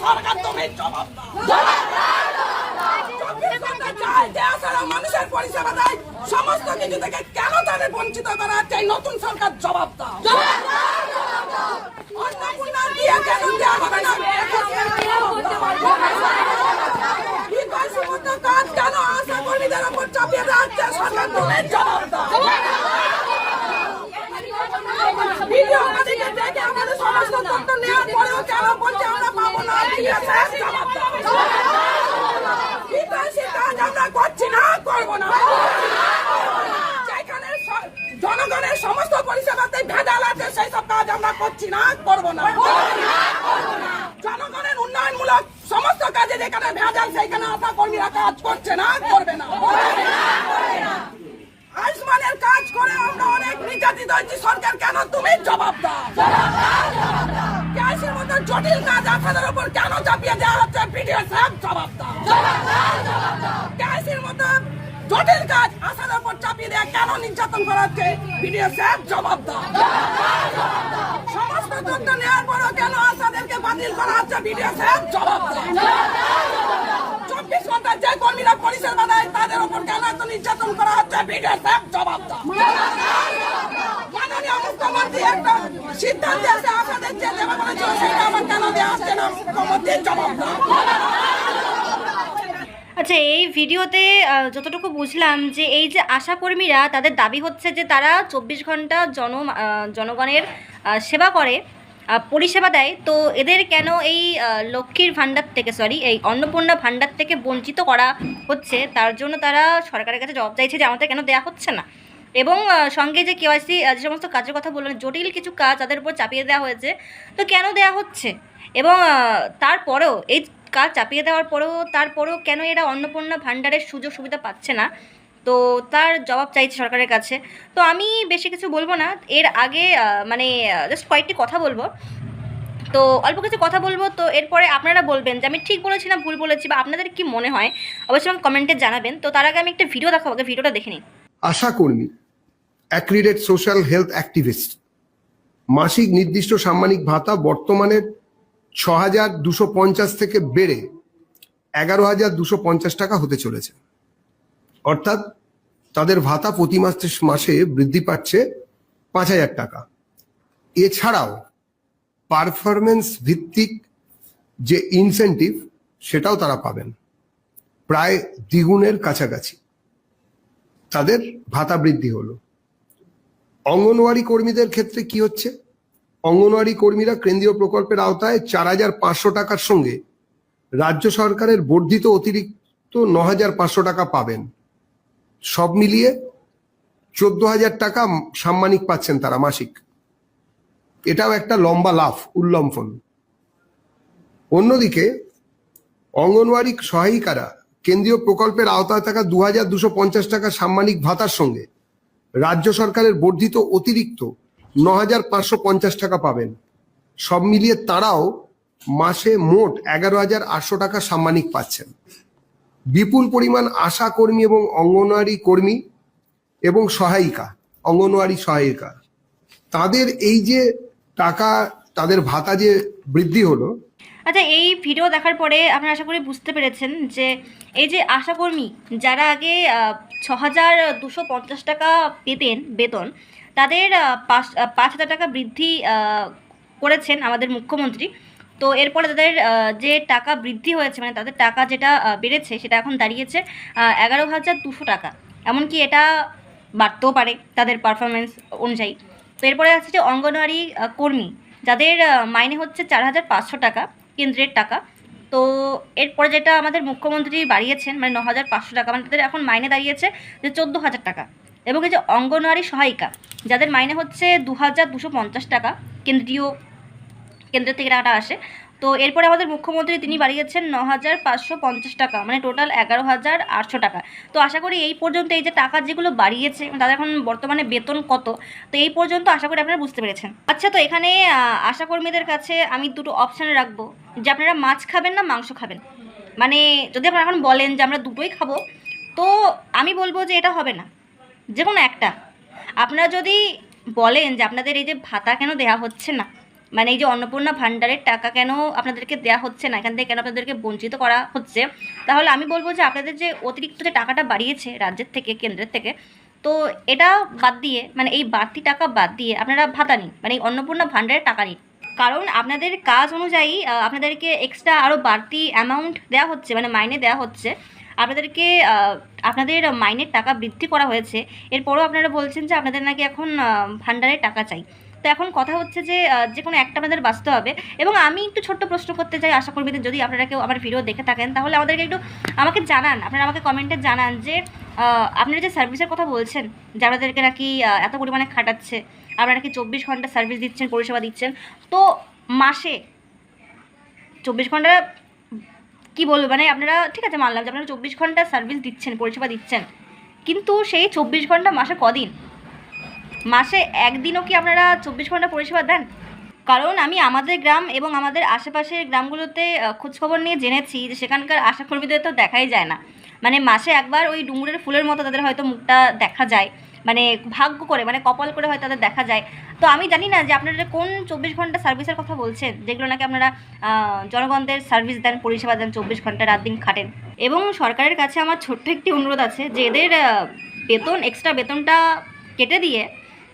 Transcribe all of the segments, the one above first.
সরকার তুমি জবাব দাও। 24 ঘন্টা চাই দেয়া ছাড়া মানুষের পরিষেবা দেয় সমস্ত কিছু থেকে কেন তাদের বঞ্চিত করা হচ্ছে এই নতুন সরকার জবাব দাও। অন্নপূর্ণা দিয়ে কেন দেওয়া হবে না? বিকাশের মতো কাজ কেন আশা কর্মীদের উপর চাপিয়ে দেওয়া হচ্ছে? সরকার তুমি জবাব দাও। ভিডিও আমাদেরকে দেখে আমাদের সমস্ত তথ্য নেওয়ার পরেও কেন বলছে আমরা পাবো না? জবাব দাও। বিকাশের কাজ আমরা করছি না, করবো না। যেখানে জনগণের সমস্ত পরিষেবাতে ভেজাল আছে সেই সব কাজ আমরা করছি না, করবো না। জনগণের উন্নয়নমূলক সমস্ত কাজে যেখানে ভেজাল সেইখানে আশা কর্মীরা কাজ করছে না, করবে না। আয়ুষ্মানের কাজ করে আমরা অনেক নির্যাতিত হয়েছি, সরকার কেন তুমি জবাব দাও। গ্যাসের মতো জটিল কাজ আপনাদের উপর কেন চাপিয়ে দেওয়া হচ্ছে? ভিডিও সাহেব জবাব দাও। গ্যাসের মতো জটিল কাজ আসার উপর চাপিয়ে দেওয়া কেন নির্যাতন করা হচ্ছে? ভিডিও সাহেব জবাব দাও। সমস্ত তথ্য নেওয়ার পরও কেন আসাদেরকে বাতিল করা হচ্ছে? ভিডিও সাহেব জবাব দাও। 24 ঘন্টা যে কর্মীরা পরিষেবা দেয় তাদের উপর কেন এত নির্যাতন করা হচ্ছে? ভিডিও সাহেব জবাব দাও। মাননীয় মুখ্যমন্ত্রী একটা সিদ্ধান্ত আছে আপনাদের যে দেওয়া বলেছিল সেটা আমার কেন দেওয়া হচ্ছে না? মুখ্যমন্ত্রী জবাব দাও। আচ্ছা, এই ভিডিওতে যতটুকু বুঝলাম যে এই যে আশাকর্মীরা তাদের দাবি হচ্ছে যে তারা 24 ঘন্টা জনগণের সেবা করে, পরিষেবা দেয়, তো এদের কেন এই লক্ষ্মীর ভাণ্ডার থেকে এই অন্নপূর্ণা ভাণ্ডার থেকে বঞ্চিত করা হচ্ছে, তার জন্য তারা সরকারের কাছে জবাব চাইছে যে আমাদের কেন দেওয়া হচ্ছে না। এবং সঙ্গে যে কেওয়াইসি যে সমস্ত কাজের কথা বললেন, জটিল কিছু কাজ তাদের উপর চাপিয়ে দেওয়া হয়েছে, তো কেন দেওয়া হচ্ছে, এবং তারপরেও এই কাজ চাপিয়ে দেওয়ার তারপরেও কেন এরা অন্নপূর্ণা ভাণ্ডারের সুযোগ সুবিধা পাচ্ছে না, তো তার জবাব চাইছে সরকারের কাছে। তো আমি বেশি কিছু বলবো না, এর আগে জাস্ট কয়েকটি কথা বলবো, তো অল্প কিছু কথা বলবো, তো এরপরে আপনারা বলবেন যে আমি ঠিক বলেছি না ভুল বলেছি, বা আপনাদের কি মনে হয় অবশ্যই আমাকে কমেন্টে জানাবেন। তো তার আগে আমি একটা ভিডিও দেখাবো, ভিডিওটা দেখে নিন। আশাকর্মী, অ্যাক্রিডেট সোশ্যাল হেলথ অ্যাক্টিভিস্ট, মাসিক নির্দিষ্ট সাম্মানিক ভাতা বর্তমানে 6,250 থেকে বেড়ে 11,250 টাকা হতে চলেছে। অর্থাৎ তাদের ভাতা প্রতি মাসে বৃদ্ধি পাচ্ছে 5,000 টাকা। এছাড়াও পারফরমেন্স ভিত্তিক যে ইনসেন্টিভ সেটাও তারা পাবেন, প্রায় দ্বিগুণের কাছাকাছি তাদের ভাতা বৃদ্ধি হলো। অঙ্গনওয়াড়ি কর্মীদের ক্ষেত্রে কি হচ্ছে? অঙ্গনওয়াড়ি কর্মীরা কেন্দ্রীয় প্রকল্পের আওতায় 4,500 টাকার সঙ্গে রাজ্য সরকারের বর্ধিত অতিরিক্ত 9,500 টাকা পাবেন। সব মিলিয়ে 14,000 টাকা সাম্মানিক পাচ্ছেন তারা মাসিক। এটাও একটা লম্বা লাফ, উল্লম্ফন। অন্যদিকে অঙ্গনওয়াড়ি সহায়িকারা কেন্দ্রীয় প্রকল্পের আওতায় থাকা 2,250 টাকা সাম্মানিক ভাতার সঙ্গে রাজ্য সরকারের বর্ধিত অতিরিক্ত 9,550 টাকা পাবেন। সব মিলিয়ে তারাও মাসে মোট 11,800 টাকা সাম্মানিক পাচ্ছেন। বিপুল পরিমাণ আশা কর্মী এবং অঙ্গনওয়াড়ি কর্মী এবং অঙ্গনওয়াড়ি সহায়িকা, তাদের এই যে টাকা, তাদের ভাতা যে বৃদ্ধি হলো। আচ্ছা, এই ভিডিও দেখার পরে আপনারা আশা করি বুঝতে পেরেছেন যে এই যে আশাকর্মী যারা আগে 6,250 টাকা পেতেন বেতন, তাদের 5,000 টাকা বৃদ্ধি করেছেন আমাদের মুখ্যমন্ত্রী। তো এরপরে তাদের যে টাকা বৃদ্ধি হয়েছে, তাদের টাকা যেটা বেড়েছে সেটা এখন দাঁড়িয়েছে 11,200 টাকা। এমনকি এটা বাড়তেও পারে তাদের পারফরমেন্স অনুযায়ী। তো এরপরে আছে যে অঙ্গনওয়াড়ি কর্মী যাদের মাইনে হচ্ছে 4,500 টাকা কেন্দ্রের টাকা, তো এরপরে যেটা আমাদের মুখ্যমন্ত্রী বাড়িয়েছেন 9,500 টাকা, তাদের এখন মাইনে দাঁড়িয়েছে যে 14,000 টাকা। এবং এই যে অঙ্গনওয়াড়ি সহায়িকা যাদের মাইনে হচ্ছে 2,250 টাকা কেন্দ্রের থেকে টাকাটা আসে, তো এরপরে আমাদের মুখ্যমন্ত্রী তিনি বাড়িয়েছেন 9,550 টাকা, টোটাল 11,800 টাকা। তো আশা করি এই পর্যন্ত এই যে টাকা যেগুলো বাড়িয়েছে তাদের এখন বর্তমানে বেতন কত, তো এই পর্যন্ত আশা করি আপনারা বুঝতে পেরেছেন। আচ্ছা, তো এখানে আশাকর্মীদের কাছে আমি দুটো অপশানে রাখবো যে আপনারা মাছ খাবেন না মাংস খাবেন। যদি আপনারা এখন বলেন যে আমরা দুটোই খাবো, তো আমি বলবো যে এটা হবে না, যে কোনো একটা। আপনারা যদি বলেন যে আপনাদের এই যে ভাতা কেন দেওয়া হচ্ছে না, মানে এই যে অন্নপূর্ণা ভাণ্ডারের টাকা কেন আপনাদেরকে দেওয়া হচ্ছে না, এখান থেকে কেন আপনাদেরকে বঞ্চিত করা হচ্ছে, তাহলে আমি বলবো যে আপনাদের যে অতিরিক্ত যে টাকাটা বাড়িয়েছে রাজ্যের থেকে, কেন্দ্রের থেকে, তো এটা বাদ দিয়ে, মানে এই বাড়তি টাকা বাদ দিয়ে আপনারা ভাতা নিন, মানে এই অন্নপূর্ণা ভাণ্ডারের টাকা নিন। কারণ আপনাদের কাজ অনুযায়ী আপনাদেরকে এক্সট্রা আরও বাড়তি অ্যামাউন্ট দেওয়া হচ্ছে, মানে মাইনে দেওয়া হচ্ছে আপনাদেরকে। আপনাদের মাইনের টাকা বৃদ্ধি করা হয়েছে, এরপরও আপনারা বলছেন যে আপনাদের নাকি এখন ভাণ্ডারের টাকা চাই। তো এখন কথা হচ্ছে যে যে কোনো একটা আপনাদের বাঁচতে হবে। এবং আমি একটু ছোট্ট প্রশ্ন করতে চাই আশাকর্মীদের, যদি আপনারা কেউ আমার ভিডিও দেখে থাকেন তাহলে আমাদেরকে একটু আমাকে জানান, আপনারা আমাকে কমেন্টে জানান যে আপনারা যে সার্ভিসের কথা বলছেন, যে আপনাদেরকে নাকি এত পরিমাণে খাটাচ্ছে, আপনারা নাকি 24 ঘন্টা সার্ভিস দিচ্ছেন, পরিষেবা দিচ্ছেন, তো মাসে 24 ঘন্টা কি বলবো, মানে আপনারা ঠিক আছে মানলাম যে আপনারা 24 ঘন্টা সার্ভিস দিচ্ছেন, পরিষেবা দিচ্ছেন, কিন্তু সেই 24 ঘন্টা মাসে কদিন? মাসে একদিনও কি আপনারা 24 ঘন্টা পরিষেবা দেন? কারণ আমি আমাদের গ্রাম এবং আমাদের আশেপাশের গ্রামগুলোতে খোঁজখবর নিয়ে জেনেছি যে সেখানকার আশাকর্মীদের তো দেখাই যায় না। মানে মাসে একবার ওই ডুমুরের ফুলের মতো তাদের হয়তো মুখটা দেখা যায়, মানে ভাগ্য করে, মানে কপাল করে হয়তো তাদের দেখা যায়। তো আমি জানি না যে আপনারা কোন 24 ঘন্টা সার্ভিসের কথা বলছেন, যেগুলো নাকি আপনারা জনগণদের সার্ভিস দেন, পরিষেবা দেন, 24 ঘন্টা রাত দিন খাটেন। এবং সরকারের কাছে আমার ছোট্ট একটি অনুরোধ আছে যে এদের বেতন, এক্সট্রা বেতনটা কেটে দিয়ে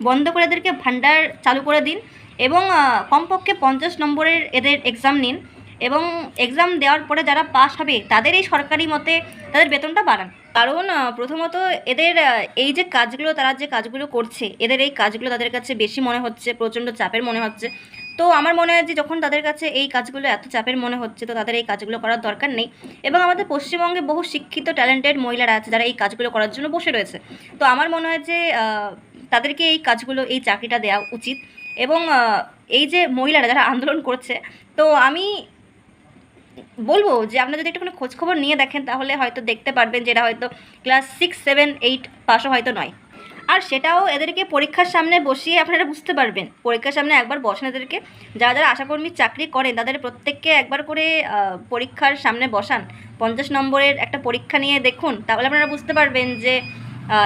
বন্ধ করে এদেরকে ভাণ্ডার চালু করে দিন, এবং কমপক্ষে 50 নম্বরের এদের এক্সাম নিন, এবং এক্সাম দেওয়ার পরে যারা পাস হবে তাদের এই সরকারি মতে তাদের বেতনটা বাড়ান। কারণ প্রথমত এদের এই যে কাজগুলো, তারা যে কাজগুলো করছে, এদের এই কাজগুলো তাদের কাছে বেশি মনে হচ্ছে, প্রচণ্ড চাপের মনে হচ্ছে। তো আমার মনে হয় যে যখন তাদের কাছে এই কাজগুলো এত চাপের মনে হচ্ছে, তো তাদের এই কাজগুলো করার দরকার নেই। এবং আমাদের পশ্চিমবঙ্গে বহু শিক্ষিত ট্যালেন্টেড মহিলারা আছে যারা এই কাজগুলো করার জন্য বসে রয়েছে। তো আমার মনে হয় যে তাদেরকে এই কাজগুলো, এই চাকরিটা দেওয়া উচিত। এবং এই যে মহিলারা যারা আন্দোলন করছে, তো আমি বলবো যে আপনারা যদি একটুখানি খোঁজখবর নিয়ে দেখেন তাহলে হয়তো দেখতে পারবেন যে এরা হয়তো ক্লাস 6, 7, 8 পাসও হয়তো নয়। আর সেটাও এদেরকে পরীক্ষার সামনে বসিয়ে আপনারা বুঝতে পারবেন। পরীক্ষার সামনে একবার বসান এদেরকে, যারা যারা আশাকর্মীর চাকরি করেন তাদের প্রত্যেককে একবার করে পরীক্ষার সামনে বসান, 50 নম্বরের একটা পরীক্ষা নিয়ে দেখুন, তাহলে আপনারা বুঝতে পারবেন যে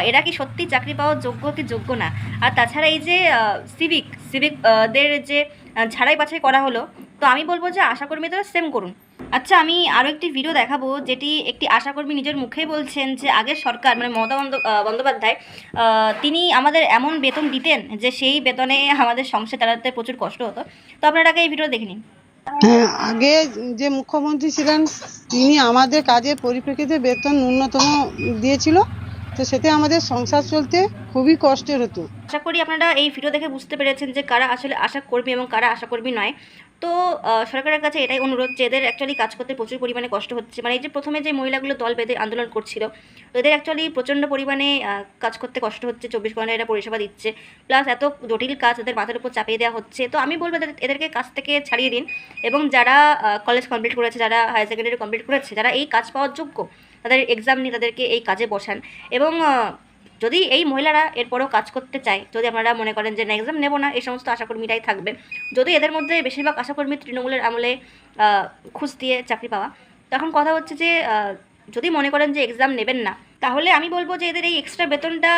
এরা কি সত্যি চাকরি পাওয়ার যোগ্য কি যোগ্য না। আর তাছাড়া এই যে সিভিকদের যে ছাড়াই বাছাই করা হলো, তো আমি বলবো যে আশাকর্মীদেরও সেম করুন। আচ্ছা, আমি আরও একটি ভিডিও দেখাবো যেটি একটি আশাকর্মী নিজের মুখেই বলছেন যে আগের সরকার, মানে মমতা বন্দ্যোপাধ্যায়, তিনি আমাদের এমন বেতন দিতেন যে সেই বেতনে আমাদের সংসার চালাতে প্রচুর কষ্ট হতো। তো আপনারা আগে এই ভিডিও দেখে নিন। হ্যাঁ, আগে যে মুখ্যমন্ত্রী ছিলেন তিনি আমাদের কাজের পরিপ্রেক্ষিতে বেতন ন্যূনতম দিয়েছিল, তো সেতে আমাদের সংসার চলতে খুবই কষ্টের হতো। আশা করি আপনারা এই ভিডিও দেখে বুঝতে পেরেছেন যে কারা আসলে আশাকর্মী এবং কারা আশাকর্মী নয়। তো সরকারের কাছে এটাই অনুরোধ যে এদের অ্যাকচুয়ালি কাজ করতে প্রচুর পরিমাণে কষ্ট হচ্ছে। মানে এই যে প্রথমে যে মহিলাগুলো দল বেঁধে আন্দোলন করছিল, তো এদের অ্যাকচুয়ালি প্রচণ্ড পরিমাণে কাজ করতে কষ্ট হচ্ছে, 24 ঘন্টা এরা পরিষেবা দিচ্ছে, প্লাস এত জটিল কাজ এদের মাথার উপর চাপিয়ে দেওয়া হচ্ছে। তো আমি বলবো এদেরকে কাজ থেকে ছাড়িয়ে দিন, এবং যারা কলেজ কমপ্লিট করেছে, যারা হায়ার সেকেন্ডারি কমপ্লিট করেছে, যারা এই কাজ পাওয়ার যোগ্য, তাদের এক্সাম নিয়ে তাদেরকে এই কাজে বসান। এবং যদি এই মহিলারা এরপরেও কাজ করতে চায়, যদি আপনারা মনে করেন যে না এক্সাম নেব না, এই সমস্ত আশাকর্মীরাই থাকবে। যদি এদের মধ্যে বেশিরভাগ আশাকর্মী তৃণমূলের আমলে ঘুষ দিয়ে চাকরি পাওয়া, তখন কথা হচ্ছে যে যদি মনে করেন যে এক্সাম নেবেন না, তাহলে আমি বলবো যে এদের এই এক্সট্রা বেতনটা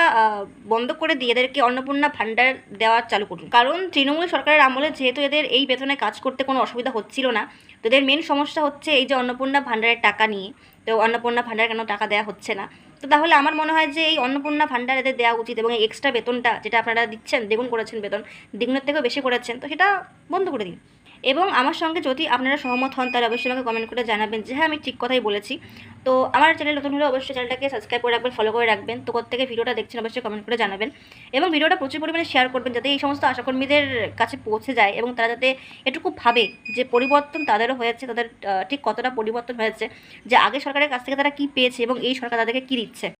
বন্ধ করে দিয়ে এদেরকে অন্নপূর্ণা ভাণ্ডার দেওয়া চালু করুন। কারণ তৃণমূল সরকারের আমলে যেহেতু এদের এই বেতনে কাজ করতে কোনো অসুবিধা হচ্ছিল না, তো এদের মেন সমস্যা হচ্ছে এই যে অন্নপূর্ণা ভাণ্ডারের টাকা নিয়ে। তো অন্নপূর্ণা ভাণ্ডার কেন টাকা দেওয়া হচ্ছে না, তো তাহলে আমার মনে হয় যে এই অন্নপূর্ণা ভাণ্ডার এদের দেওয়া উচিত, এবং এই এক্সট্রা বেতনটা যেটা আপনারা দিচ্ছেন, দ্বিগুণ করেছেন বেতন, দ্বিগুণের থেকেও বেশি করেছেন, তো সেটা বন্ধ করে দিন। এবং আমার সঙ্গে যদি আপনারা সহমত হন তাহলে অবশ্যই আমাকে কমেন্ট করে জানাবেন যে হ্যাঁ আমি ঠিক কথাই বলেছি। তো আমার চ্যানেল নতুন হলে অবশ্যই চ্যানেলটাকে সাবস্ক্রাইব করে রাখবেন, ফলো করে রাখবেন। তো কোত্থেকে ভিডিওটা দেখছেন অবশ্যই কমেন্ট করে জানাবেন, এবং ভিডিওটা প্রচুর পরিমাণে শেয়ার করবেন যাতে এই সমস্ত আশাকর্মীদের কাছে পৌঁছে যায়, এবং তারা যাতে এটুকু ভাবে যে পরিবর্তন তাদেরও হয়েছে, তাদের ঠিক কতটা পরিবর্তন হয়েছে, যে আগে সরকারের কাছ থেকে তারা কী পেয়েছে এবং এই সরকার তাদেরকে কী দিচ্ছে।